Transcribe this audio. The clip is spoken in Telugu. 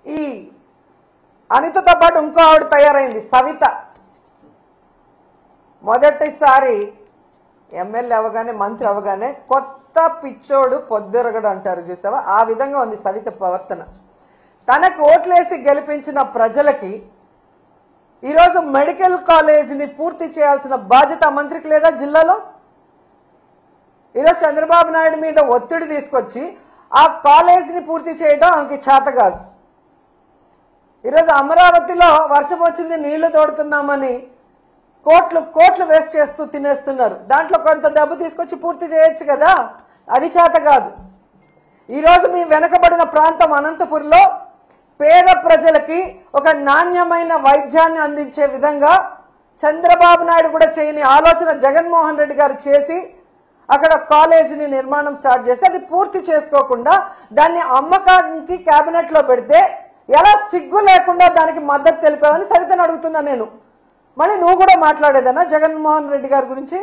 ఈ అనితతో పాటు ఇంకో ఆవిడ తయారైంది సవిత. మొదటిసారి ఎమ్మెల్యే అవగానే మంత్రి అవగానే కొత్త పిచ్చోడు పొద్దురగడు అంటారు చూసావా, ఆ విధంగా ఉంది సవిత ప్రవర్తన. తనకు ఓట్లేసి గెలిపించిన ప్రజలకి ఈరోజు మెడికల్ కాలేజీని పూర్తి చేయాల్సిన బాధ్యత మంత్రికి లేదా జిల్లాలో? ఈరోజు చంద్రబాబు నాయుడు మీద ఒత్తిడి తీసుకొచ్చి ఆ కాలేజీని పూర్తి చేయడం ఆమెకి చేత కాదు. ఈరోజు అమరావతిలో వర్షం వచ్చింది నీళ్లు తోడుతున్నామని కోట్లు వేస్ట్ చేస్తూ తినేస్తున్నారు. దాంట్లో కొంత డబ్బు తీసుకొచ్చి పూర్తి చేయొచ్చు కదా, అది చేత కాదు. ఈరోజు మీ వెనకబడిన ప్రాంతం అనంతపురంలో పేద ప్రజలకి ఒక నాణ్యమైన వైద్యాన్ని అందించే విధంగా చంద్రబాబు నాయుడు కూడా చేయని ఆలోచన జగన్మోహన్ రెడ్డి గారు చేసి అక్కడ కాలేజీని నిర్మాణం స్టార్ట్ చేస్తే అది పూర్తి చేసుకోకుండా దాన్ని అమ్మకానికి కేబినెట్ లో పెడితే ఎలా సిగ్గు లేకుండా దానికి మద్దతు తెలిపావని సరితను అడుగుతున్నా నేను. మళ్ళీ నువ్వు కూడా మాట్లాడేదన్నా జగన్మోహన్ రెడ్డి గారి గురించి?